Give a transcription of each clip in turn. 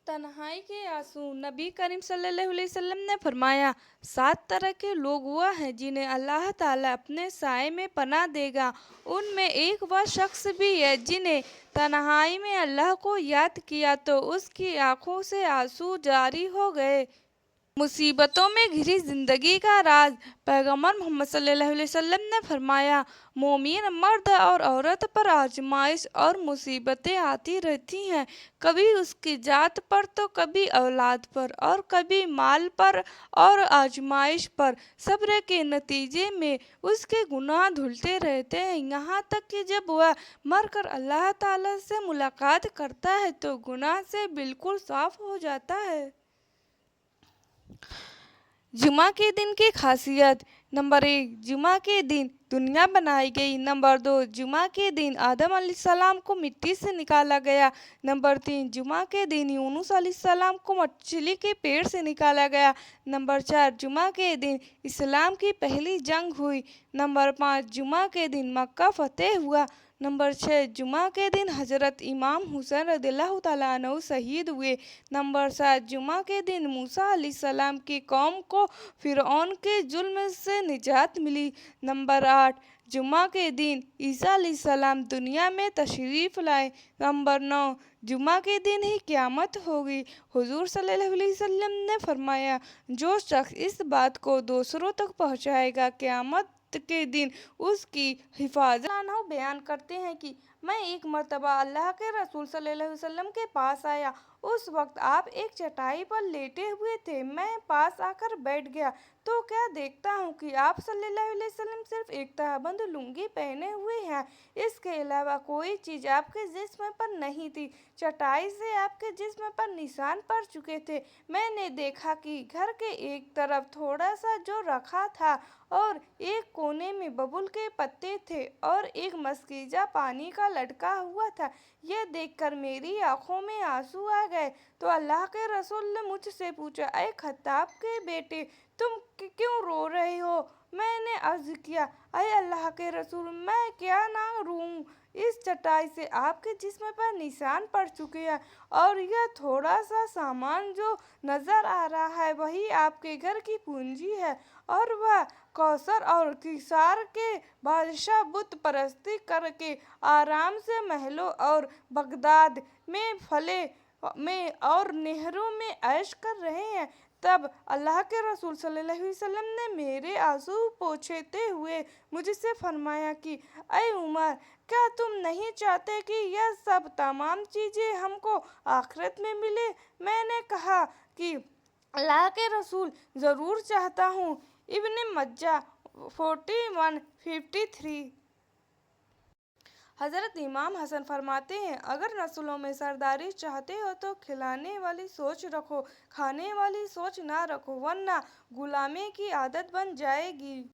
तन्हाई के आंसू। नबी करीम सल्लल्लाहु अलैहि वसल्लम ने फरमाया, 7 तरह के लोग वो हैं जिन्हें अल्लाह ताला अपने साए में पनाह देगा। उनमें एक वह शख्स भी है जिन्हें तन्हाई में अल्लाह को याद किया तो उसकी आंखों से आंसू जारी हो गए। मुसीबतों में घिरी जिंदगी का राज। पैगंबर मोहम्मद सल्लल्लाहु अलैहि वसल्लम ने फरमाया, मोमिन मर्द और औरत पर आजमाइश और मुसीबतें आती रहती हैं, कभी उसकी जात पर तो कभी औलाद पर और कभी माल पर और आजमाइश पर। सब्र के नतीजे में उसके गुनाह धुलते रहते हैं, यहाँ तक कि जब वह मर कर अल्लाह ताला से मुलाकात करता है तो गुनाह से बिल्कुल साफ हो जाता है। जुमा के दिन की खासियत। नंबर 1, जुमा के दिन दुनिया बनाई गई। नंबर 2, जुमा के दिन आदम अलैहिस्सलाम को मिट्टी से निकाला गया। नंबर 3, जुमा के दिन यूनुस अलैहिस्सलाम को मछली के पेट से निकाला गया। नंबर 4, जुमा के दिन इस्लाम की पहली जंग हुई। नंबर 5, जुमा के दिन मक्का फतेह हुआ। नंबर 6, जुमा के दिन हजरत इमाम हुसैन रदियल्लाहु ताला अन्हु शहीद हुए। नंबर 7, जुमा के दिन मूसा अलैहिस्सलाम की कौम को फिरौन के जुल्म से निजात मिली। नंबर 8, जुमा के दिन ईसा अलैहिस्सलाम दुनिया में तशरीफ़ लाए। नंबर 9, जुमा के दिन ही क़यामत होगी। हुजूर सल्लल्लाहु अलैहि वसल्लम ने फरमाया, जो शख्स इस बात को दूसरों तक पहुँचाएगा, क़यामत के दिन उसकी हिफाजत। बयान करते हैं कि मैं एक मर्तबा अल्लाह के रसूल सल्लल्लाहु अलैहि वसल्लम के पास आया। उस वक्त आप एक चटाई पर लेटे हुए थे। मैं पास आकर बैठ गया तो क्या देखता हूँ कि आप सल्लल्लाहु अलैहि वसल्लम सिर्फ एक तहबंद लुंगी पहने हुए हैं, इसके अलावा कोई चीज़ आपके जिस्म पर नहीं थी। चटाई से आपके जिस्म पर निशान पड़ चुके थे। मैंने देखा कि घर के एक तरफ थोड़ा सा जो रखा था और एक कोने में बबूल के पत्ते थे और एक मस्कीजा पानी का लटका हुआ था। यह देखकर मेरी आंखों में आंसू आ गए तो अल्लाह के रसूल ने मुझसे पूछा, ऐ खत्ताब के बेटे, तुम क्यों रो रहे हो? मैंने अर्ज किया, ऐ अल्लाह के रसूल, मैं क्या ना रोऊं? इस चटाई से आपके जिस्म पर निशान पड़ चुके हैं और यह थोड़ा सा सामान जो नजर आ रहा है वही आपके घर की पूंजी है। और वह कौसर और किसार के बादशाह बुत परस्ती करके आराम से महलों और बगदाद में फले में और नहरों में ऐश कर रहे हैं। तब अल्लाह के रसूल सल्लल्लाहु अलैहि वसल्लम ने मेरे आंसू पोंछते हुए मुझसे फरमाया कि ऐ उमर, क्या तुम नहीं चाहते कि यह सब तमाम चीज़ें हमको आखिरत में मिले? मैंने कहा कि अल्लाह के रसूल, ज़रूर चाहता हूँ। इब्न मज्जा 4153। हज़रत इमाम हसन फरमाते हैं, अगर नस्लों में सरदारी चाहते हो तो खिलाने वाली सोच रखो, खाने वाली सोच ना रखो, वरना गुलामी की आदत बन जाएगी।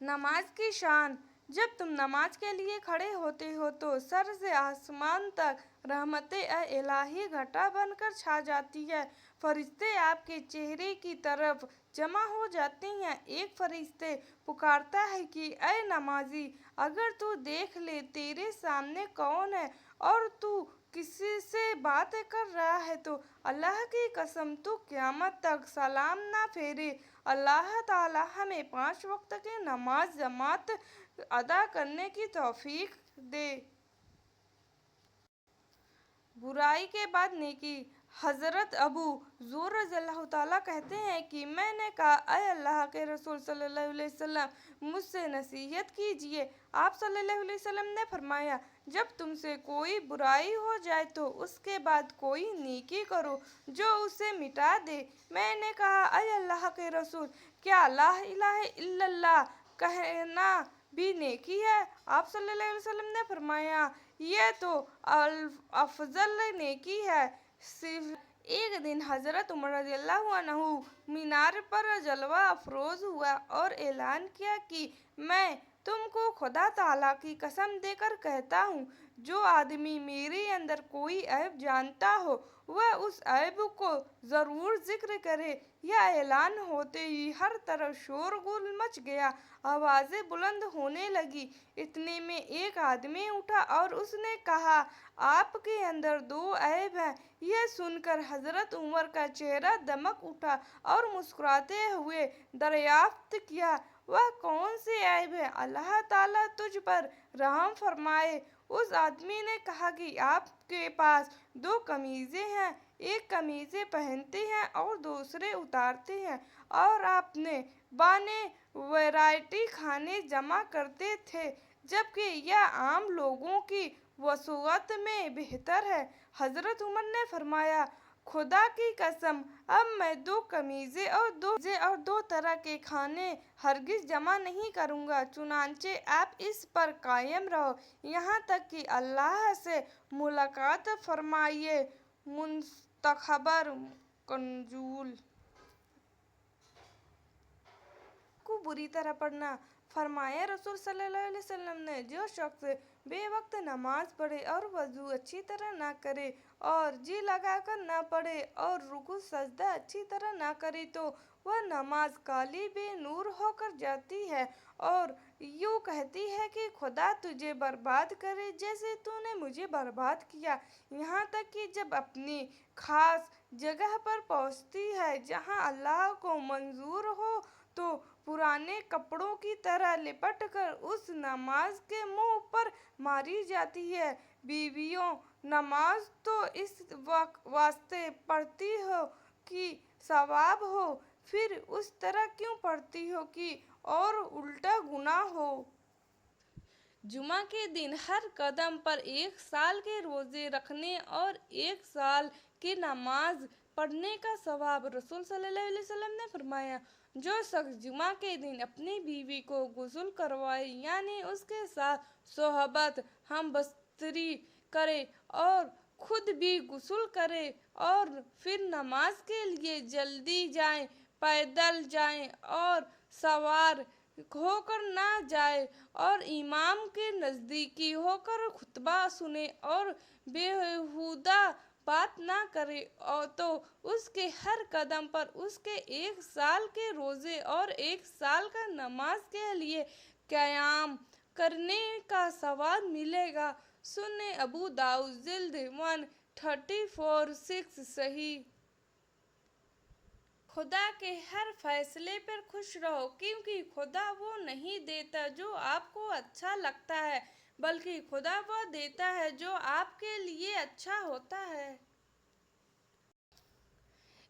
नमाज की शान। जब तुम नमाज के लिए खड़े होते हो तो सर से आसमान तक रहमत-ए-इलाही घटा बनकर छा जाती है। फरिश्ते आपके चेहरे की तरफ जमा हो जाते हैं। एक फरिश्ते पुकारता है कि ऐ नमाजी, अगर तू देख ले तेरे सामने कौन है और तू किसी से बात कर रहा है तो अल्लाह की कसम तू क़यामत तक सलाम ना फेरे। अल्लाह ताला हमें 5 वक्त की नमाज जमात अदा करने की तौफीक दे। बुराई के बाद नेकी। हज़रत अबू ज़ुर रज़ियल्लाहु ताला कहते हैं कि मैंने कहा, ऐ अल्लाह के रसूल सल्लल्लाहु अलैहि वसल्लम, मुझसे नसीहत कीजिए। आप सल्लल्लाहु अलैहि वसल्लम ने फरमाया, जब तुमसे कोई बुराई हो जाए तो उसके बाद कोई नेकी करो जो उसे मिटा दे। मैंने कहा, ऐ अल्लाह के रसूल, क्या ला इलाहा इल्लल्लाह कहना भी नेकी है? आप सल्लल्लाहु अलैहि वसल्लम ने फरमाया, यह तो अफजल नेकी है। सिर्फ एक दिन हजरत उमर रज़ियल्लाहु अन्हु मीनार पर जलवा अफरोज हुआ और ऐलान किया कि मैं तुमको खुदा ताला की कसम देकर कहता हूँ, जो आदमी मेरे अंदर कोई ऐब जानता हो वह उस ऐब को जरूर जिक्र करे। यह ऐलान होते ही हर तरफ शोरगुल मच गया, आवाजें बुलंद होने लगी। इतने में एक आदमी उठा और उसने कहा, आपके अंदर दो ऐब हैं। यह सुनकर हजरत उमर का चेहरा दमक उठा और मुस्कुराते हुए दरियाफ्त किया, वह कौन से ऐब है? अल्लाह ताला तुझ पर रहम फरमाए। उस आदमी ने कहा कि आपके पास दो कमीजें हैं, एक कमीजें पहनते हैं और दूसरे उतारते हैं, और आपने बाने वैरायटी खाने जमा करते थे, जबकि यह आम लोगों की वसूअत में बेहतर है। हजरत उमर ने फरमाया, खुदा की कसम, अब मैं दो कमीजें और दो तरह के खाने हरगिज जमा नहीं करूँगा। चुनांचे आप इस पर कायम रहो यहाँ तक कि अल्लाह से मुलाकात फरमाइए। मुस्तखबर कंजूल को बुरी तरह पढ़ना। फरमाया रसूल सल्लल्लाहु अलैहि वसल्लम ने, जो शख्स बेवक्त नमाज पढ़े और वजू अच्छी तरह ना करे और जी लगाकर ना पढ़े और रुकू सजदा अच्छी तरह ना करे तो वह नमाज काली बेनूर होकर जाती है और यूँ कहती है कि खुदा तुझे बर्बाद करे जैसे तूने मुझे बर्बाद किया। यहाँ तक कि जब अपनी खास जगह पर पहुँचती है जहाँ अल्लाह को मंजूर हो तो पुराने कपड़ों की तरह लिपट कर उस नमाज के मुंह पर मारी जाती है। बीवियों, नमाज तो इस वास्ते पढ़ती हो कि सवाब हो, फिर उस तरह क्यों पढ़ती हो कि और उल्टा गुनाह हो। जुमा के दिन हर कदम पर 1 साल के रोजे रखने और 1 साल की नमाज पढ़ने का सवाब। रसूल सल्लल्लाहु अलैहि वसल्लम ने फरमाया, जो शख्स जुमा के दिन अपनी बीवी को गुस्ल करवाए यानी उसके साथ सोहबत हमबस्तरी करे और खुद भी गुस्ल करे और फिर नमाज के लिए जल्दी जाए, पैदल जाए और सवार होकर ना जाए और इमाम के नज़दीकी होकर खुतबा सुने और बेहुदा बात ना करे और तो उसके हर कदम पर उसके 1 साल के रोजे और 1 साल का नमाज के लिए क़याम करने का सवाब मिलेगा। सुन्ने अबू दाऊद जिल्द 134-6 सही। खुदा के हर फैसले पर खुश रहो, क्योंकि खुदा वो नहीं देता जो आपको अच्छा लगता है, बल्कि खुदा वो देता है जो आपके लिए अच्छा होता है।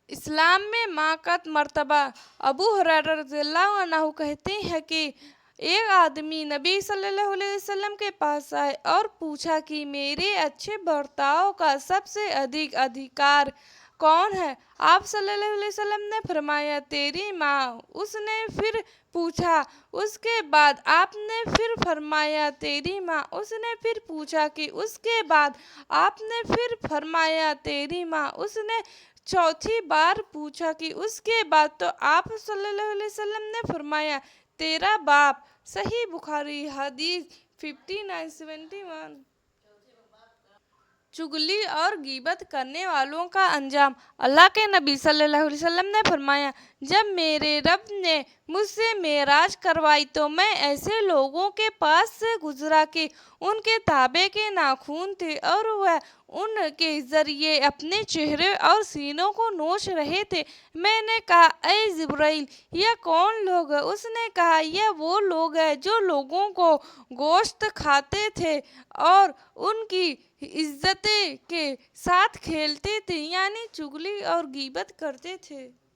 इस्लाम में माकत मर्तबा। अबू हुरैरा रज़ियल्लाहु अन्हु कहते हैं कि एक आदमी नबी सल्लल्लाहु अलैहि वसल्लम के पास आए और पूछा कि मेरे अच्छे बर्ताव का सबसे अधिक अधिकार कौन है? आप सल्लल्लाहु अलैहि वसल्लम ने फरमाया, तेरी माँ। उसने फिर पूछा, उसके बाद? आपने फिर फरमाया, तेरी माँ। उसने फिर पूछा कि उसके बाद? आपने फिर फरमाया, तेरी माँ। उसने चौथी बार पूछा कि उसके बाद? तो आप सल्लल्लाहु अलैहि वसल्लम ने फरमाया, तेरा बाप। सही बुखारी हदीस 5971। चुगली और गीबत करने वालों का अंजाम। अल्लाह के नबी सल्लल्लाहु अलैहि वसल्लम ने फरमाया, जब मेरे रब ने मुझसे मेराज करवाई तो मैं ऐसे लोगों के पास से गुजरा कि उनके ताबे के नाखून थे और वह उनके जरिए अपने चेहरे और सीनों को नोच रहे थे। मैंने कहा, ऐ जिब्राइल, यह कौन लोग हैं? उसने कहा, यह वो लोग हैं जो लोगों को गोश्त खाते थे और उनकी इज्जत के साथ खेलते थे, यानी चुगली और गीबत करते थे।